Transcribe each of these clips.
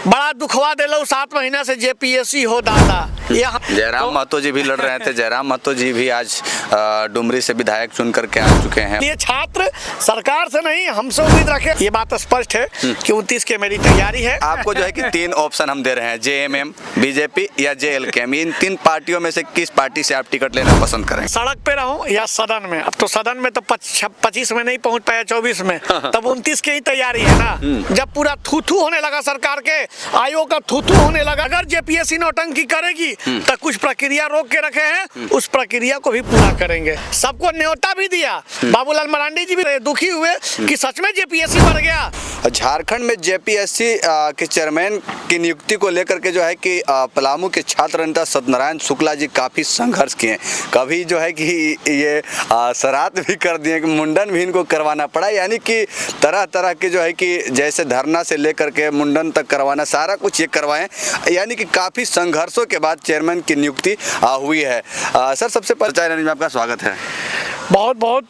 बड़ा दुखवा दे लो 7 महीना से जेपीएससी हो दादा। जयराम महतो जी भी लड़ रहे थे, जयराम महतो जी भी आज डुमरी से विधायक चुन करके आ चुके हैं। ये छात्र सरकार से नहीं हमसे उम्मीद रखे, ये बात स्पष्ट है कि 29 के मेरी तैयारी है। आपको जो है कि 3 ऑप्शन हम दे रहे हैं, जेएमएम, बीजेपी या जेएलके। इन 3 पार्टियों में से किस पार्टी से आप टिकट लेना पसंद करें? सड़क पे रहूं या सदन में? अब तो सदन में तो 25 में नहीं पहुंच पाया, 24 में, तब 29 की ही तैयारी है ना। जब पूरा थू होने लगा सरकार के, आयोग का थू होने लगा। अगर जेपीएससी नौटंकी करेगी तो कुछ प्रक्रिया रोक के रखे हैं, उस प्रक्रिया को भी पूरा करेंगे। सबको न्योता भी दिया। बाबूलाल मरांडी जी भी दुखी हुए कि सच में जेपीएससी बढ़ गया। झारखंड में जेपीएससी के चेयरमैन की नियुक्ति को लेकर के जो है कि पलामू के छात्र नेता सत्यनारायण शुक्ला जी काफी संघर्ष किए। कभी जो है कि ये श्राद्ध भी कर दिए, कि मुंडन भी इनको करवाना पड़ा, यानी कि तरह तरह के जो है कि जैसे धरना से लेकर के मुंडन तक करवाना, सारा कुछ ये करवाएं। यानी कि काफी संघर्षों के बाद चेयरमैन की नियुक्ति हुई है। सर, सबसे पहले चैनल में आपका स्वागत है। बहुत बहुत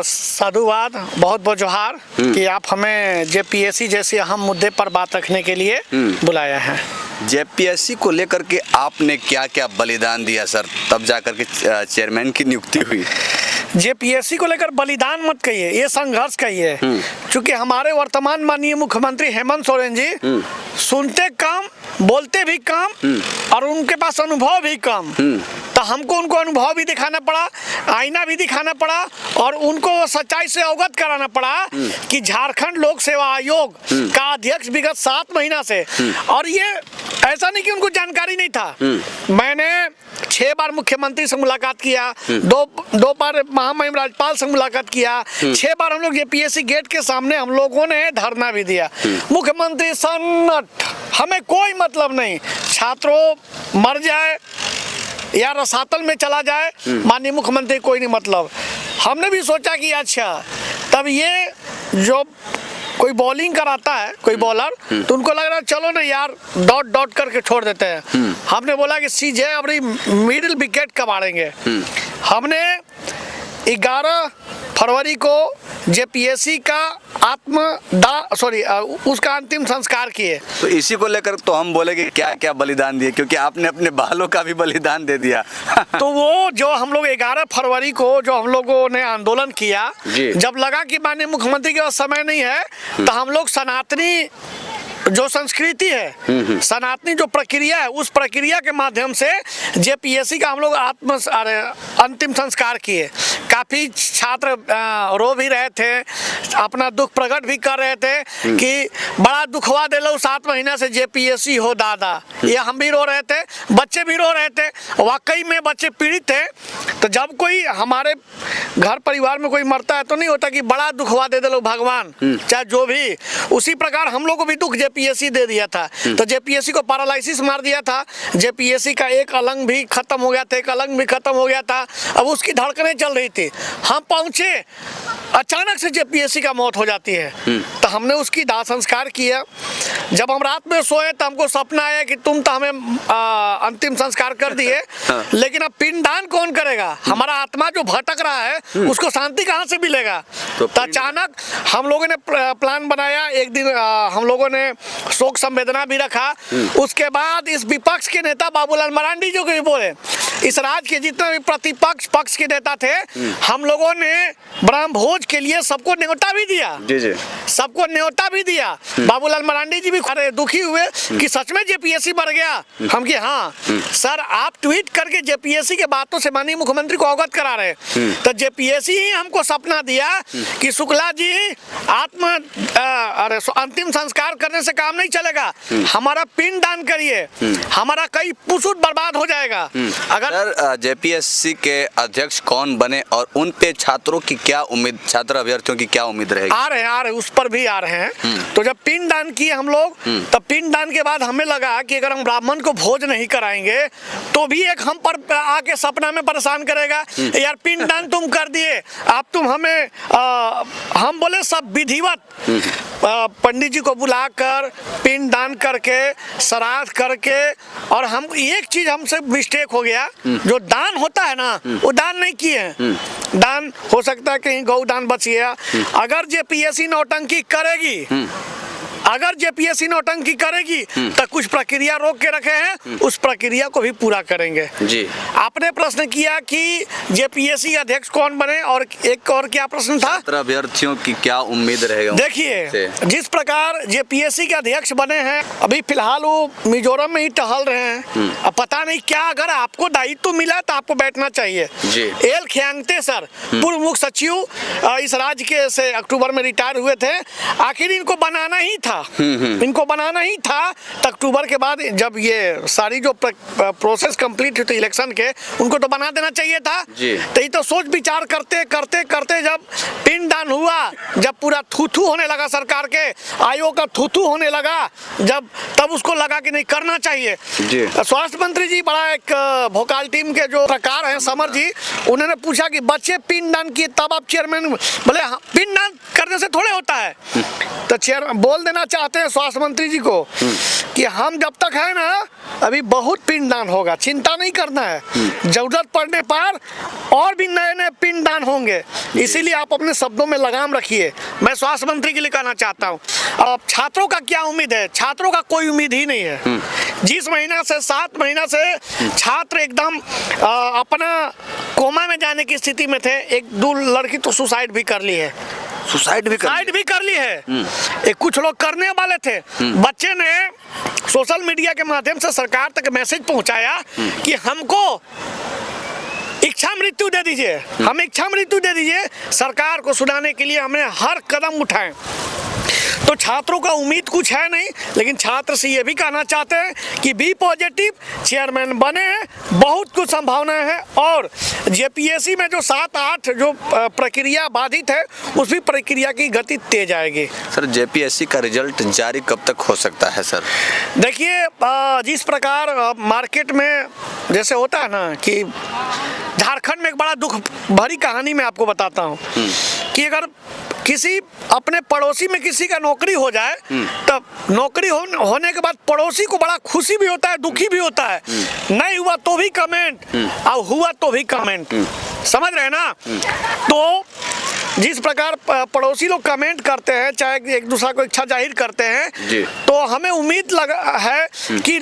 साधुवाद, बहुत बहुत जोहार कि आप हमें जेपीएससी जैसे अहम मुद्दे पर बात रखने के लिए बुलाया है। जेपीएससी को लेकर के आपने क्या क्या बलिदान दिया सर, तब जाकर के चेयरमैन की नियुक्ति हुई? जेपीएससी को लेकर बलिदान मत कहिए, ये संघर्ष कहिए। क्योंकि हमारे वर्तमान माननीय मुख्यमंत्री हेमंत सोरेन जी सुनते कम, बोलते भी कम और उनके पास अनुभव भी कम। तो हमको उनको अनुभव भी दिखाना पड़ा, आईना भी दिखाना पड़ा और उनको सच्चाई से अवगत कराना पड़ा कि झारखंड लोक सेवा आयोग का अध्यक्ष विगत 7 महीना से, और ये ऐसा नहीं कि उनको जानकारी नहीं था। मैंने 6 बार मुख्यमंत्री से मुलाकात किया, 2 बार महामहिम राज्यपाल से मुलाकात किया, 6 बार हम लोग जेपीएससी गेट के सामने हम लोगों ने धरना भी दिया। मुख्यमंत्री सन्नट, हमें कोई मतलब नहीं, छात्रों मर जाए या रसातल में चला जाए, माननीय मुख्यमंत्री कोई नहीं मतलब। हमने भी सोचा कि अच्छा, तब ये जो कोई बॉलिंग कराता है कोई बॉलर, तो उनको लग रहा है चलो ना यार डॉट करके छोड़ देते हैं। हमने बोला कि सीजे अपनी मिडिल विकेट कबाड़ेंगे। हमने 11 फरवरी को जेपीएससी का उसका अंतिम संस्कार किए। तो इसी को लेकर तो हम बोले कि क्या क्या बलिदान दिए, क्योंकि आपने अपने बालों का भी बलिदान दे दिया। तो वो जो हम लोग 11 फरवरी को जो हम लोगों ने आंदोलन किया, जब लगा कि माननीय मुख्यमंत्री के पास समय नहीं है, तो हम लोग सनातनी जो संस्कृति है, सनातनी जो प्रक्रिया है, उस प्रक्रिया के माध्यम से जेपीएससी का हम लोग अंतिम संस्कार किए। काफी छात्र रो भी रहे थे, अपना दुख प्रकट भी कर रहे थे कि बड़ा दुखवा दे लो 7 महीना से जेपीएससी हो दादा। ये हम भी रो रहे थे, बच्चे भी रो रहे थे, वाकई में बच्चे पीड़ित थे। तो जब कोई हमारे घर परिवार में कोई मरता है तो नहीं होता कि बड़ा दुखवा दे लो भगवान, चाहे जो भी। उसी प्रकार हम लोग को भी दुख जेपीएससी दे दिया था। तो जेपीएससी को पैरालिसिस मार दिया था, जेपीएससी का एक अलंग भी खत्म हो गया था, एक अलंग भी खत्म हो गया था, अब उसकी धड़कनें चल रही थी। हम पहुंचे, अचानक से जेपीएससी का मौत हो जाती है। तो हमने उसकी दाह संस्कार किया। जब हम रात में सोए तो हमको सपना आया कि तुम तो हमें अंतिम संस्कार कर दिए, लेकिन अब पिंडदान कौन करेगा? हमारा आत्मा जो भटक रहा है उसको शांति कहाँ से मिलेगा? तो अचानक हम लोगों ने प्लान बनाया। एक दिन हम लोगों ने शोक संवेदना भी रखा। उसके बाद इस विपक्ष के नेता बाबूलाल मरांडी जो भी बोले, इस राज्य के जितने भी प्रतिपक्ष पक्ष के नेता थे, हम लोगों ने ब्रह्म भोज के लिए सबको न्योता भी दिया। सबको न्योता भी दिया। बाबूलाल मरांडी जी भी दुखी हुए कि सच में जेपीएससी बढ़ गया। हम कि हाँ सर, आप ट्वीट करके जेपीएससी के बातों से माननीय मुख्यमंत्री को अवगत करा रहे। तो जेपीएससी ही हमको सपना दिया कि शुक्ला जी अंतिम संस्कार करने से काम नहीं चलेगा, हमारा पिंड दान करिए, हमारा कई पुरुष बर्बाद हो जाएगा। अगर सर, जेपीएससी के अध्यक्ष कौन बने और उन पे छात्रों की क्या उम्मीद, छात्र अभ्यर्थियों की क्या उम्मीद रहेगी? आ रहे हैं, उस पर भी आ रहे हैं। तो जब पिंड दान किए हम लोग, तब पिंड दान के बाद हमें लगा कि अगर हम ब्राह्मण को भोज नहीं कराएंगे तो भी एक हम पर आके सपना में परेशान करेगा, यार पिंड दान तुम कर दिए, आप तुम हमें हम बोले सब विधिवत पंडित जी को बुलाकर पिंड दान करके श्राद्ध करके, और हम एक चीज हमसे मिस्टेक हो गया, जो दान होता है ना वो दान नहीं किए हैं। दान हो सकता है कहीं गौ दान बच गया। अगर जेपीएससी नौटंकी करेगी, अगर जेपीएससी नौटंकी करेगी तो कुछ प्रक्रिया रोक के रखे हैं, उस प्रक्रिया को भी पूरा करेंगे जी। आपने प्रश्न किया कि जेपीएससी अध्यक्ष कौन बने, और एक और क्या प्रश्न था? अभ्यर्थियों की क्या उम्मीद रहेगा? देखिए, जिस प्रकार जेपीएससी के अध्यक्ष बने हैं, अभी फिलहाल वो मिजोरम में ही टहल रहे हैं। अब पता नहीं क्या, अगर आपको दायित्व मिला तो आपको बैठना चाहिए जी। एल ख्यांगते सर पूर्व मुख्य सचिव इस राज्य के से अक्टूबर में रिटायर हुए थे। आखिर इनको बनाना ही था, इनको बनाना ही था। तो अक्टूबर के बाद जब ये सारी जो प्रोसेस कंप्लीट हुई थी इलेक्शन के, उनको तो बना देना चाहिए था। तो ये तो सोच विचार करते करते करते जब पिंडदान हुआ, जब पूरा थू होने लगा सरकार के, आयोग का थू होने लगा, जब तब उसको लगा कि नहीं करना चाहिए। स्वास्थ्य मंत्री जी बड़ा एक भोकाल टीम के जो प्रकार हैं समर जी, उन्होंने पूछा कि बच्चे पिंडदान किए तब आप चेयरमैन, बोले पिंडदान करने से थोड़े होता है। तो चेयर बोल देना चाहते हैं स्वास्थ्य मंत्री जी को कि हम जब तक है ना, अभी बहुत पिंडदान होगा, चिंता नहीं करना है, जरूरत पड़ने पर और भी नए नए पिंडदान होंगे, इसीलिए आप अपने शब्दों में लगाम रखिए। मैं स्वास्थ्य मंत्री के लिए कहना चाहता हूँ। अब छात्रों का क्या उम्मीद है? छात्रों का कोई उम्मीद ही नहीं है। जिस महीना से 7 महीना से छात्र एकदम अपना कोमा में जाने की स्थिति में थे। 1-2 लड़की तो सुसाइड भी कर ली है, सुसाइड भी कर ली है। एक कुछ लोग करने वाले थे। बच्चे ने सोशल मीडिया के माध्यम से सरकार तक मैसेज पहुंचाया कि हमको इच्छा मृत्यु दे दीजिए, हमें इच्छा मृत्यु दे दीजिए। सरकार को सुनाने के लिए हमने हर कदम उठाए। तो छात्रों का उम्मीद कुछ है नहीं, लेकिन छात्र से ये भी कहना चाहते हैं कि बी पॉजिटिव, चेयरमैन बने हैं, बहुत कुछ संभावनाएं हैं। और जेपीएससी में जो 7-8 जो प्रक्रिया बाधित है, उस भी प्रक्रिया की गति तेज आएगी। सर, जेपीएससी का रिजल्ट जारी कब तक हो सकता है? सर देखिए, जिस प्रकार मार्केट में जैसे होता है ना कि झारखंड में एक बड़ा दुख भरी कहानी मैं आपको बताता हूँ कि अगर किसी अपने पड़ोसी में किसी का नौकरी हो जाए, तब नौकरी होने के बाद पड़ोसी को बड़ा खुशी भी होता है, दुखी भी होता है। नहीं हुआ तो भी कमेंट, और हुआ तो भी कमेंट, समझ रहे हैं ना? तो जिस प्रकार पड़ोसी लोग कमेंट करते हैं, चाहे एक दूसरा को इच्छा जाहिर करते हैं, तो हमें उम्मीद है कि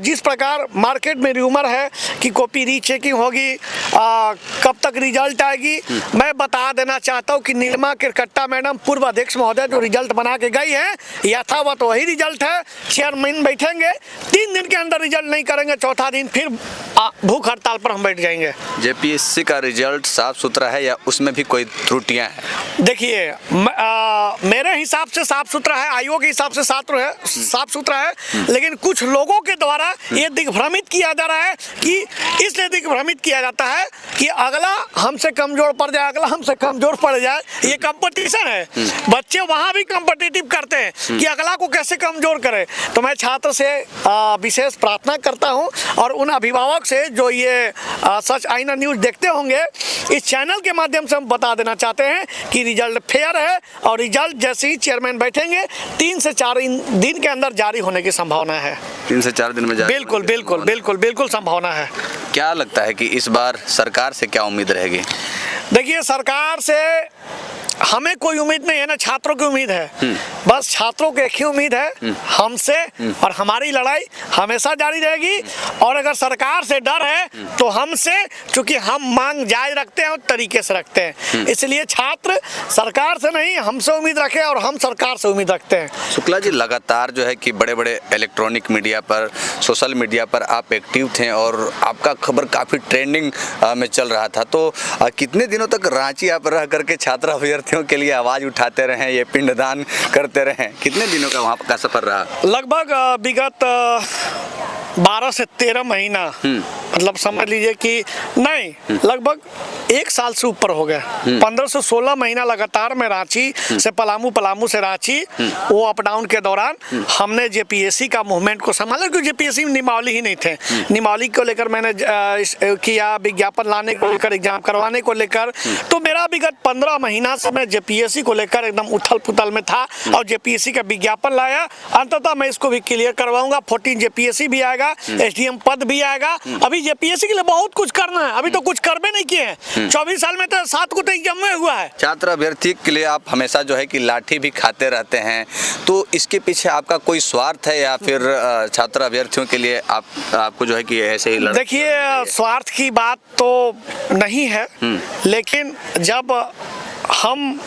जिस प्रकार मार्केट में र्यूमर है कि कॉपी रीचेकिंग होगी, कब तक रिजल्ट आएगी, मैं बता देना चाहता हूं कि नीलिमा किरकट्टा मैडम पूर्व अध्यक्ष महोदय जो रिजल्ट बना के गई है, यथावत वही रिजल्ट है। चेयरमैन बैठेंगे, 3 दिन के अंदर रिजल्ट नहीं करेंगे, चौथा दिन फिर भूख हड़ताल पर हम बैठ जाएंगे। जेपीएससी का रिजल्ट साफ सुथरा है या उसमें भी कोई त्रुटियां हैं? देखिए, मेरे हिसाब से साफ सुथरा है, आयोग के हिसाब से साफ सुथरा है, लेकिन कुछ लोगों के द्वारा ये दिग्भ्रमित किया जा रहा है कि इसलिए दिग्भ्रमित किया जाता है कि अगला हमसे कमजोर पड़ जाए, अगला हमसे कमजोर पड़ जाए। ये कंपटीशन है, बच्चे वहां भी कंपटीटिव करते हैं कि अगला को कैसे कमजोर करे। तो मैं छात्र से विशेष प्रार्थना करता हूं और उन अभिभावक से जो ये सच आईना न्यूज देखते होंगे, इस चैनल के माध्यम से हम बता देना चाहते हैं कि रिजल्ट फेयर है, और रिजल्ट जैसे ही चेयरमैन बैठेंगे 3 से 4 दिन के अंदर जारी होने की संभावना है। 3 से 4 दिन में जारी? बिल्कुल संभावना है। क्या लगता है कि इस बार सरकार से क्या उम्मीद रहेगी? देखिए, सरकार से हमें कोई उम्मीद नहीं है ना, छात्रों की उम्मीद है। बस छात्रों की एक ही उम्मीद है, हमसे, और हमारी लड़ाई हमेशा जारी रहेगी। और अगर सरकार से डर है तो हमसे, क्योंकि हम मांग जायज रखते हैं और तरीके से रखते हैं, इसलिए छात्र सरकार से नहीं हमसे उम्मीद रखे और हम सरकार से उम्मीद रखते हैं। शुक्ला जी, लगातार जो है कि बड़े बड़े इलेक्ट्रॉनिक मीडिया पर, सोशल मीडिया पर आप एक्टिव थे और आपका खबर काफ़ी ट्रेंडिंग में चल रहा था, तो कितने दिनों तक रांची आप रह करके छात्र अभ्यर्थियों के लिए आवाज उठाते रहे, ये पिंडदान करते रहे? कितने दिनों का वहाँ का सफर रहा? लगभग विगत 12 से 13 महीना, मतलब समझ लीजिए कि नहीं, लगभग 1 साल से ऊपर हो गया। 15 से 16 महीना लगातार मैं रांची से पलामू से रांची, वो अप डाउन के दौरान हमने जेपीएससी का मूवमेंट को संभाला, क्योंकि जेपीएससी में निमावली ही नहीं थे। निमावली को लेकर मैंने किया, विज्ञापन लाने को लेकर, एग्जाम करवाने को लेकर। तो मेरा विगत 15 महीना से मैं जेपीएससी को लेकर एकदम उथल पुथल में था और जेपीएससी का विज्ञापन लाया। अंततः मैं इसको भी क्लियर करवाऊंगा, 14 जेपीएससी भी आएगा, एसडीएम पद भी आएगा। अभी जेपीएससी के लिए बहुत कुछ करना है, अभी तो कुछ करबे नहीं किए हैं। 24 साल में तो 7 को तो एग्जाम में हुआ है। छात्र अभ्यर्थी के लिए आप हमेशा जो है कि लाठी भी खाते रहते हैं, तो इसके पीछे आपका कोई स्वार्थ है या फिर छात्र अभ्यर्थियों के लिए आपको जो है कि ऐसे ही देखिए, स्वार्थ की बात तो नहीं है, लेकिन जब हम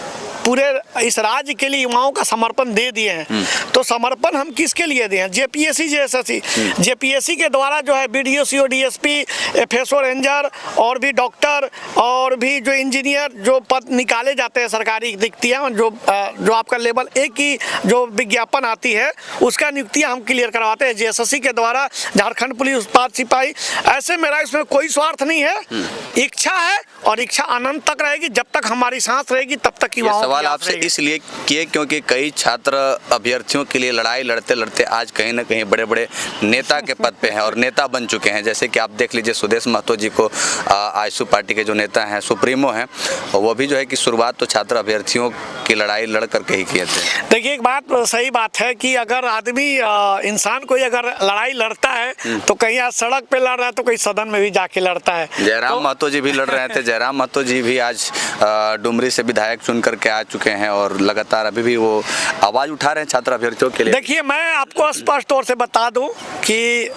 पूरे इस राज्य के लिए युवाओं का समर्पण दे दिए हैं, तो समर्पण हम किसके लिए दिए हैं? जेपीएससी जेएसएससी, जेपीएससी के द्वारा जो है BDO CO DSP FSO ranger और भी डॉक्टर और भी जो इंजीनियर जो पद निकाले जाते हैं सरकारी नियुक्तियां, जो आपका लेवल 1 की जो विज्ञापन आती है उसका नियुक्तियां हम क्लियर करवाते हैं जेएसएससी के द्वारा। झारखंड पुलिस उत्पाद सिपाही, ऐसे मेरा इसमें कोई स्वार्थ नहीं है, इच्छा है और इच्छा अनंत तक रहेगी, जब तक हमारी सांस रहेगी तब तक युवाओं। सवाल आपसे इसलिए किए क्योंकि कई छात्र अभ्यर्थियों के लिए लड़ाई लड़ते लड़ते आज कहीं ना कहीं बड़े बड़े नेता के पद पे हैं और नेता बन चुके हैं। जैसे कि आप देख लीजिए सुदेश महतो जी को, आजसू पार्टी के जो नेता हैं, सुप्रीमो हैं, वो भी जो है कि शुरुआत तो छात्र अभ्यर्थियों की लड़ाई लड़ करके ही किए थे। देखिए, एक बात सही बात है कि अगर आदमी इंसान कोई अगर लड़ाई लड़ता है तो कहीं आज सड़क पे लड़ रहा है तो कहीं सदन में भी जाके लड़ता है। जयराम महतो जी भी लड़ रहे थे। जयराम महतो जी भी आज डुमरी से विधायक चुन करके आ चुके हैं और लगातार अभी भी वो आवाज उठा रहे हैं छात्र अभ्यर्थियों के लिए। देखिए, मैं आपको स्पष्ट तौर से बता दूं कि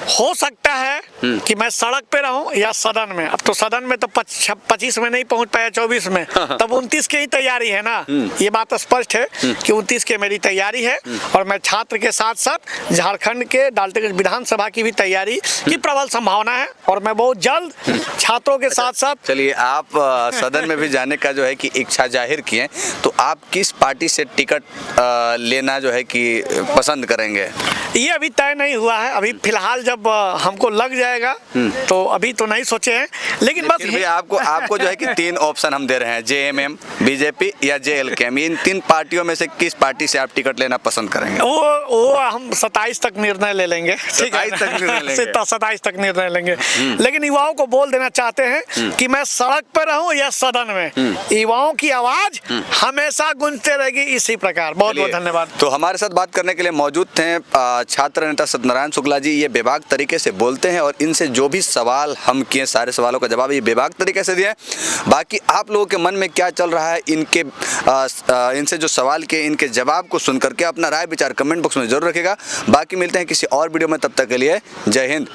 हो सकता है कि मैं सड़क पे रहूं या सदन में। अब तो सदन में तो 25 में नहीं पहुंच पाया, 24 में, तब 29 की ही तैयारी है ना। ये बात स्पष्ट है कि 29 के मेरी तैयारी है और मैं छात्र के साथ साथ झारखंड के डाल्टनगंज विधानसभा की भी तैयारी की प्रबल संभावना है और मैं बहुत जल्द छात्रों के साथ साथ। चलिए, आप सदन में भी जाने का जो है कि इच्छा जाहिर किए, तो आप किस पार्टी से टिकट लेना जो है कि पसंद करेंगे? ये अभी तय नहीं हुआ है, अभी फिलहाल जब हमको लग जाएगा तो अभी तो नहीं सोचे हैं, लेकिन बस भी आपको जो है कि 3 ऑप्शन हम दे रहे हैं, जेएमएम, बीजेपी या जेएलके। इन 3 पार्टियों में से किस पार्टी से आप टिकट लेना पसंद करेंगे? वो हम 27 तक निर्णय ले लेंगे। 27 तक निर्णय लेंगे। 27 तक निर्णय लेंगे। लेकिन युवाओं को बोल देना चाहते हैं कि मैं सड़क पर रहूं या सदन में, युवाओं की आवाज हमेशा गूंजते रहेगी इसी प्रकार। बहुत बहुत धन्यवाद। तो हमारे साथ बात करने के लिए मौजूद थे छात्र नेता सत्यनारायण शुक्ला जी। ये बेबाक तरीके से बोलते हैं और इनसे जो भी सवाल हम किए, सारे सवालों का जवाब ये बेबाक तरीके से दिए। बाकी आप लोगों के मन में क्या चल रहा है, इनसे जो सवाल किए, इनके जवाब को सुन करके अपना राय विचार कमेंट बॉक्स में जरूर रखिएगा। बाकी मिलते हैं किसी और वीडियो में, तब तक के लिए जय हिंद।